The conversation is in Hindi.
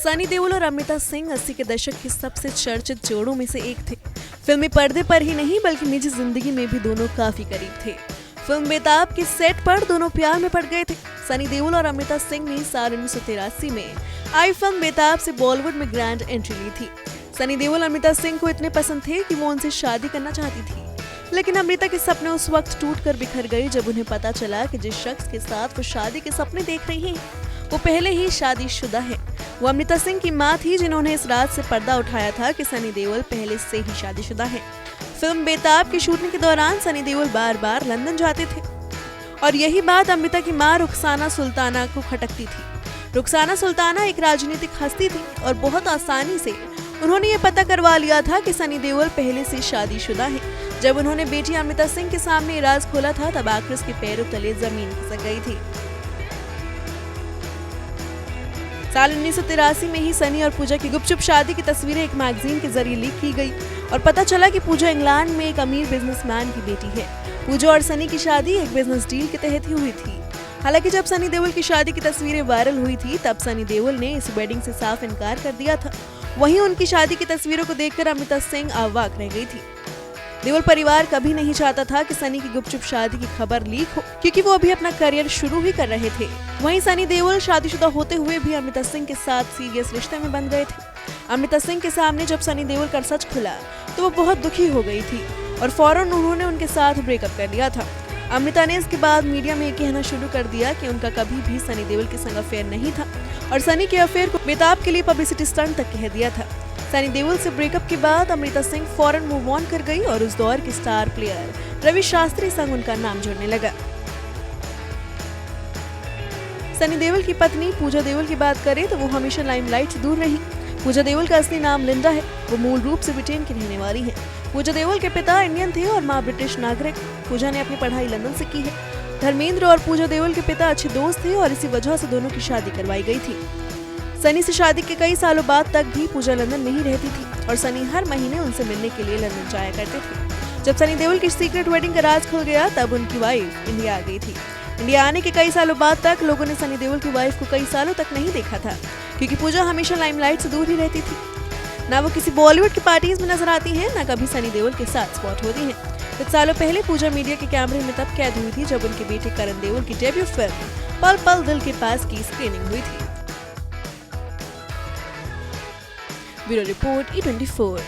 सनी देओल और अमृता सिंह 80 के दशक के सबसे चर्चित जोड़ों में से एक थे। फिल्मी पर्दे पर ही नहीं बल्कि निजी जिंदगी में भी दोनों काफी करीब थे। फिल्म बेताब के सेट पर दोनों प्यार में पड़ गए थे। सनी देओल और अमृता सिंह ने साल 1983 में आई फिल्म बेताब से बॉलीवुड में ग्रैंड एंट्री ली थी। सनी देओल अमृता सिंह को इतने पसंद थे कि वो उनसे शादी करना चाहती थी, लेकिन अमृता के सपने उस वक्त टूटकर बिखर गए जब उन्हें पता चला कि जिस शख्स के साथ वो शादी के सपने देख रही हैं, वो पहले ही शादीशुदा है। वो अमृता सिंह की मां थी जिन्होंने इस रात से पर्दा उठाया था कि सनी देओल पहले से ही शादीशुदा है। फिल्म बेताब की शूटिंग के दौरान सनी देओल बार बार लंदन जाते थे और यही बात अमृता की मां रुखसाना सुल्ताना को खटकती थी। रुखसाना सुल्ताना एक राजनीतिक हस्ती थी और बहुत आसानी से उन्होंने ये पता करवा लिया था कि सनी देओल पहले से शादीशुदा है। जब उन्होंने बेटी अमृता सिंह के सामने ये राज खोला था तब आकर उसके पैरों तले जमीन खिसक गई थी। साल 1983 में ही सनी और पूजा की गुपचुप शादी की तस्वीरें एक मैगजीन के जरिए लीक की गई और पता चला कि पूजा इंग्लैंड में एक अमीर बिजनेसमैन की बेटी है। पूजा और सनी की शादी एक बिजनेस डील के तहत ही हुई थी। हालांकि जब सनी देओल की शादी की तस्वीरें वायरल हुई थी तब सनी देओल ने इस वेडिंग से साफ इनकार कर दिया था। वहीं उनकी शादी की तस्वीरों को देखकर अमृता सिंह अवाक रह गई थी। देओल परिवार कभी नहीं चाहता था कि सनी की गुपचुप शादी की खबर लीक हो, क्योंकि वो अभी अपना करियर शुरू ही कर रहे थे। वहीं सनी देओल शादीशुदा होते हुए भी अमृता सिंह के साथ सीरियस रिश्ते में बंध गए थे। अमृता सिंह के सामने जब सनी देओल का सच खुला तो वो बहुत दुखी हो गई थी और फौरन उन्होंने उनके साथ ब्रेकअप कर लिया था। अमृता ने इसके बाद मीडिया में ये कहना शुरू कर दिया कि उनका कभी भी सनी देओल के संग अफेयर नहीं था और सनी के अफेयर को बेताब के लिए पब्लिसिटी स्टंट तक कह दिया था। सनी देओल से ब्रेकअप के बाद अमृता सिंह फौरन मूव ऑन कर गई और उस दौर के स्टार प्लेयर रवि शास्त्री संग उनका नाम जुड़ने लगा। सनी देओल की पत्नी पूजा देओल की बात करें तो वो हमेशा लाइमलाइट से दूर रही। पूजा देओल का असली नाम लिंडा है। वो मूल रूप से ब्रिटेन की रहने वाली है। पूजा देओल के पिता इंडियन थे और माँ ब्रिटिश नागरिक। पूजा ने अपनी पढ़ाई लंदन से की है। धर्मेंद्र और पूजा देओल के पिता अच्छे दोस्त थे और इसी वजह से दोनों की शादी करवाई गई थी। सनी से शादी के कई सालों बाद तक भी पूजा लंदन में ही रहती थी और सनी हर महीने उनसे मिलने के लिए लंदन जाया करते थे। जब सनी देओल की सीक्रेट वेडिंग का राज खुल गया तब उनकी वाइफ इंडिया आ गई थी। इंडिया आने के कई सालों बाद तक लोगों ने सनी देओल की वाइफ को कई सालों तक नहीं देखा था, क्योंकि पूजा हमेशा लाइमलाइट से दूर ही रहती थी। ना वो किसी बॉलीवुड की पार्टीज में नजर आती हैं, ना कभी सनी देओल के साथ स्पॉट होती हैं। कुछ सालों पहले पूजा मीडिया के कैमरे में तब कैद हुई थी जब उनके बेटे करण देओल की डेब्यू फिल्म पल पल दिल के पास की स्क्रीनिंग हुई थी। Bureau report E24।